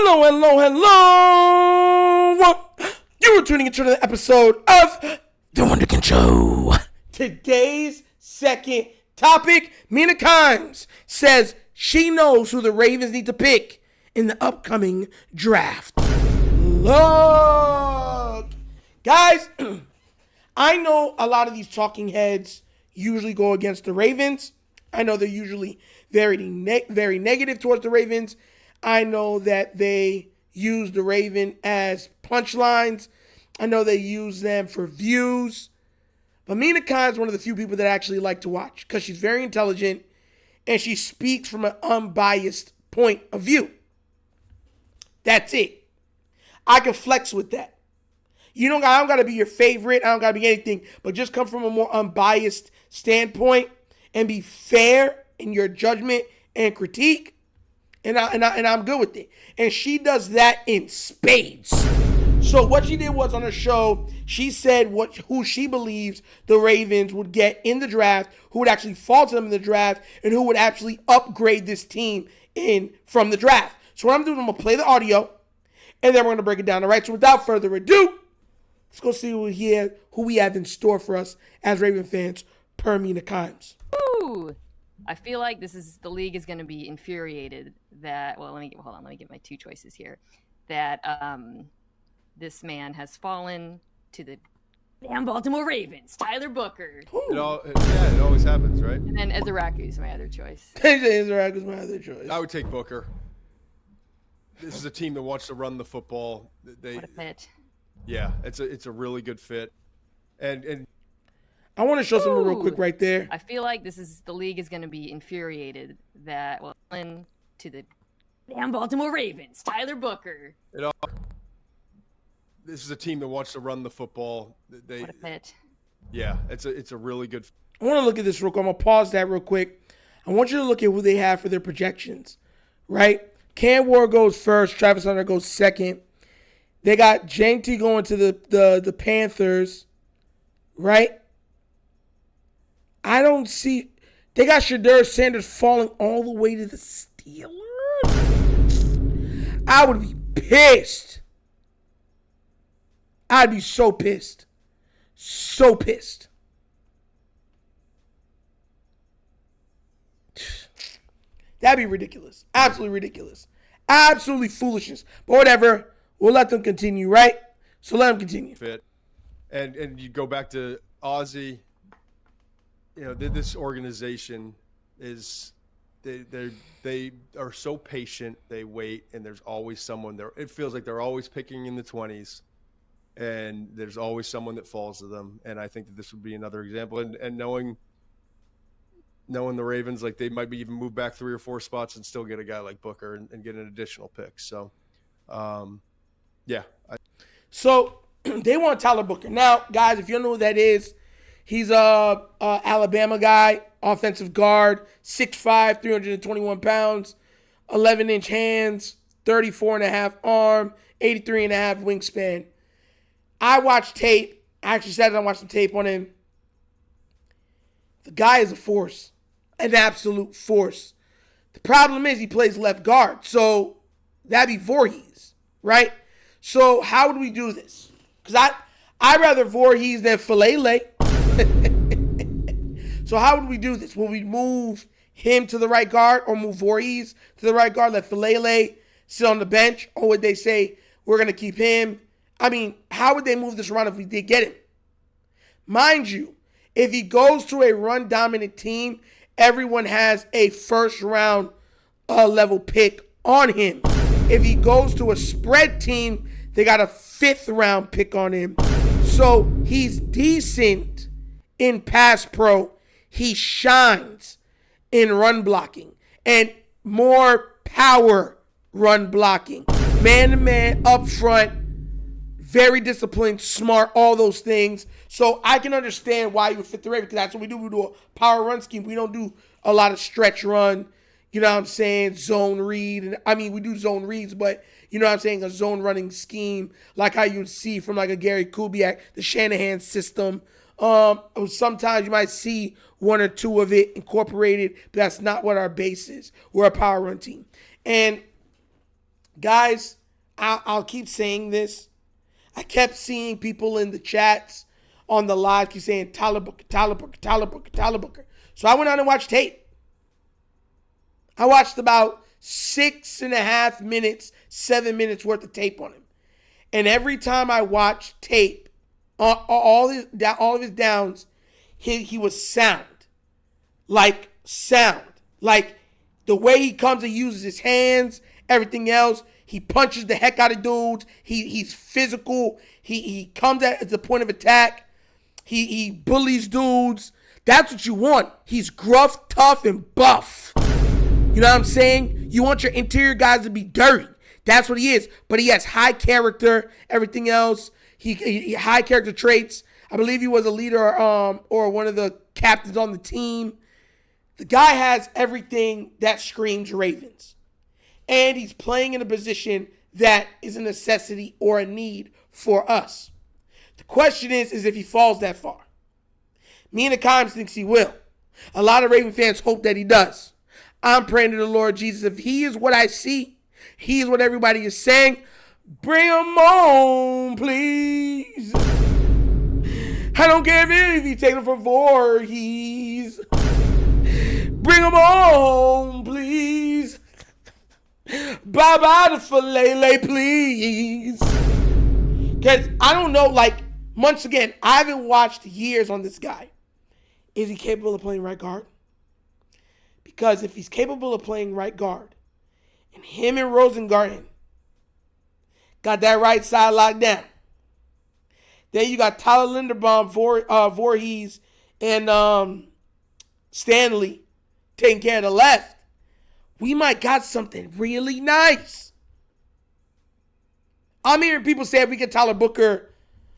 Hello, hello, hello. You are tuning into the episode of The Wunderkind Show. Today's second topic, Mina says she knows who the Ravens need to pick in the upcoming draft. Look, guys, I know a lot of these talking heads usually go against the Ravens. I know they're usually very negative towards the Ravens. I know that they use the Raven as punchlines. I know they use them for views. But Mina is one of the few people that I actually like to watch because she's very intelligent and she speaks from an unbiased point of view. That's it. I can flex with that. I don't got to be your favorite. I don't got to be anything. But just come from a more unbiased standpoint and be fair in your judgment and critique. And I'm good with it. And she does that in spades. So what she did was on her show, she said who she believes the Ravens would get in the draft, who would actually fall to them in the draft, and who would actually upgrade this team from the draft. So what I'm doing, I'm going to play the audio, and then we're going to break it down. All right, so without further ado, let's go see who we have in store for us as Raven fans per Mina Kimes. Ooh. I feel like the league is going to be infuriated that, well, let me get my two choices here, that this man has fallen to the damn Baltimore Ravens, Tyler Booker. It always happens, right? And then Ezraku is my other choice. Ezraku is my other choice. I would take Booker. This is a team that wants to run the football. What a fit. Yeah, it's a really good fit. And I want to show something real quick right there. I feel like the league is going to be infuriated that, well, to the damn Baltimore Ravens, Tyler Booker. This is a team that wants to run the football. What a fit. Yeah, it's a really good fit. I want to look at this real quick. I'm going to pause that real quick. I want you to look at who they have for their projections, right? Cam Ward goes first. Travis Hunter goes second. They got JT going to the Panthers, right? I don't see. They got Shedeur Sanders falling all the way to the Steelers. I would be pissed. I'd be so pissed. So pissed. That'd be ridiculous. Absolutely ridiculous. Absolutely foolishness. But whatever. We'll let them continue, right? So let them continue. Fit. And you go back to Ozzy. You know, this organization is they are so patient. They wait, and there's always someone there. It feels like they're always picking in the 20s, and there's always someone that falls to them. And I think that this would be another example. And knowing the Ravens, like they might be even move back 3 or 4 spots and still get a guy like Booker and get an additional pick. So, yeah. So they want Tyler Booker. Now, guys, if you don't know who that is, he's a Alabama guy, offensive guard, 6'5", 321 pounds, 11-inch hands, 34.5 arm, 83.5 wingspan. I watched tape. I actually sat down and watched some tape on him. The guy is a force, an absolute force. The problem is he plays left guard, so that'd be Voorhees, right? So how would we do this? Because I'd rather Voorhees than Falele. So how would we do this? Will we move him to the right guard or move Voorhees to the right guard, let Falele sit on the bench? Or would they say, we're going to keep him? I mean, how would they move this around if we did get him? Mind you, if he goes to a run-dominant team, everyone has a first-round level pick on him. If he goes to a spread team, they got a 5th-round pick on him. So he's decent in pass pro. He shines in run blocking and more power run blocking. Man-to-man, up front, very disciplined, smart, all those things. So I can understand why you would fit the Ravens, because that's what we do. We do a power run scheme. We don't do a lot of stretch run, you know what I'm saying, zone read. I mean, we do zone reads, but you know what I'm saying, a zone running scheme like how you'd see from like a Gary Kubiak, the Shanahan system. Sometimes you might see 1 or 2 of it incorporated, but that's not what our base is. We're a power run team. And Guys, I'll keep saying this. I kept seeing people in the chats on the live keep saying Tyler Booker, Tyler Booker, Tyler Booker, Tyler Booker. So I went out and watched tape. I watched about 6.5 minutes, 7 minutes worth of tape on him. And every time I watched tape, all of his downs, he was sound. Like the way he comes and uses his hands, everything else. He punches the heck out of dudes. He's physical. He comes at the point of attack. He bullies dudes. That's what you want. He's gruff, tough, and buff. You know what I'm saying? You want your interior guys to be dirty. That's what he is. But he has high character, everything else. He high character traits. I believe he was a leader or one of the captains on the team. The guy has everything that screams Ravens. And he's playing in a position that is a necessity or a need for us. The question is if he falls that far. Mina thinks he will. A lot of Raven fans hope that he does. I'm praying to the Lord Jesus. If he is what I see, he is what everybody is saying, bring him on, please. I don't care if he takes him for Voorhees. Bring him on, please. Bye-bye to Filet, please. Because I don't know, once again, I haven't watched years on this guy. Is he capable of playing right guard? Because if he's capable of playing right guard, and him and Rosengarten got that right side locked down, then you got Tyler Linderbaum, Voorhees, and Stanley taking care of the left. We might got something really nice. I'm hearing people say if we get Tyler Booker,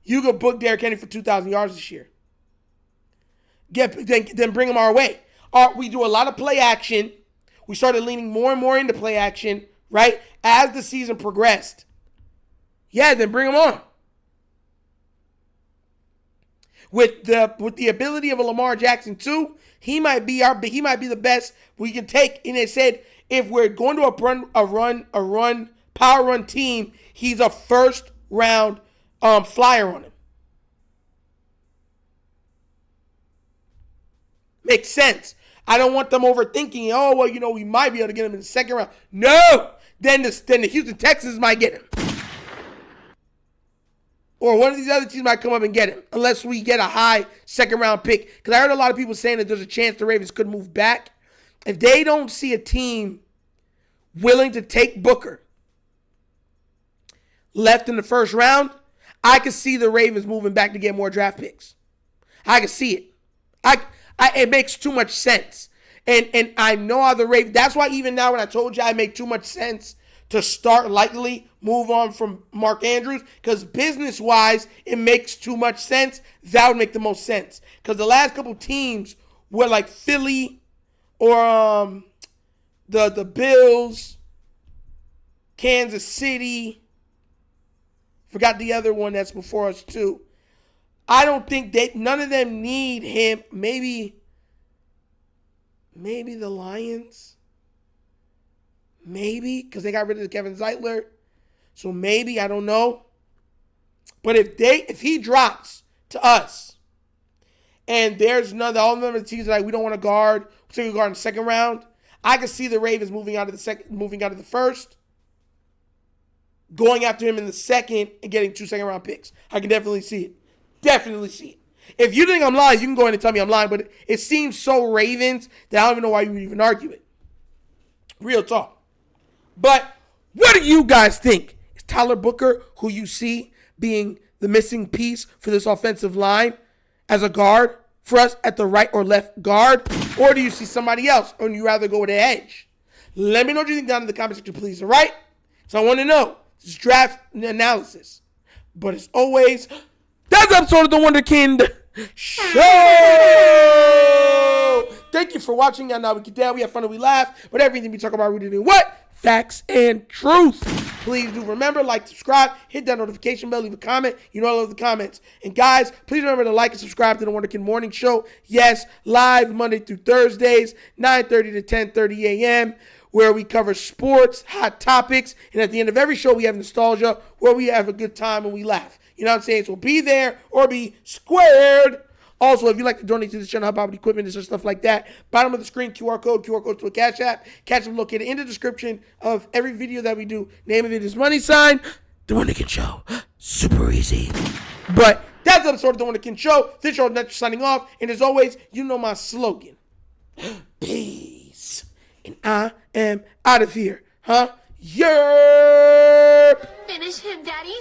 you could book Derrick Henry for 2,000 yards this year. Then bring him our way. We do a lot of play action. We started leaning more and more into play action, right? As the season progressed. Yeah, then bring him on. With the ability of a Lamar Jackson too, he might be the best we can take. And they said if we're going to a power run team, he's a first round flyer on him. Makes sense. I don't want them overthinking. We might be able to get him in the second round. No, then the Houston Texans might get him. Or one of these other teams might come up and get him, unless we get a high second-round pick. Because I heard a lot of people saying that there's a chance the Ravens could move back. If they don't see a team willing to take Booker left in the first round, I could see the Ravens moving back to get more draft picks. I can see it. It makes too much sense. And I know how the Ravens, that's why even now when I told you I make too much sense to start lightly, move on from Mark Andrews, because business-wise, it makes too much sense. That would make the most sense. Because the last couple teams were like Philly or the Bills, Kansas City. Forgot the other one that's before us too. I don't think none of them need him. Maybe the Lions. Maybe, because they got rid of Kevin Zeitler. So maybe, I don't know. But if he drops to us, and there's all of them teams like we don't want to guard, we'll take a guard in the second round, I can see the Ravens moving out of the first, going after him in the second, and getting 2 second-round picks. I can definitely see it. Definitely see it. If you think I'm lying, you can go ahead and tell me I'm lying, but it seems so Ravens that I don't even know why you would even argue it. Real talk. But what do you guys think? Is Tyler Booker, who you see being the missing piece for this offensive line as a guard for us at the right or left guard? Or do you see somebody else? Or do you rather go with the edge? Let me know what you think down in the comment section, please. All right? So I want to know. This is draft analysis. But as always, that's the episode of The Wunderkind Show. Thank you for watching. Y'all know we get down. We have fun and we laugh. But everything we talk about rooted in what? Facts and truth. Please do remember, like, subscribe, hit that notification bell, leave a comment. You know I love the comments. And guys, please remember to like and subscribe to the Wunderkind Morning Show. Yes, live Monday through Thursdays, 9:30 to 10:30 a.m. where we cover sports, hot topics, and at the end of every show, we have nostalgia, where we have a good time and we laugh. You know what I'm saying? So be there or be squared. Also, if you'd like to donate to the channel, help out with equipment and stuff like that, bottom of the screen, QR code to a Cash App. Cash App located in the description of every video that we do. Name of it is money sign, The Wunderkind Show. Super easy. But that's the episode of The Wunderkind Show. This show is Netflix signing off. And as always, you know my slogan. Peace. And I am out of here. Huh? Yerp. Finish him, Daddy.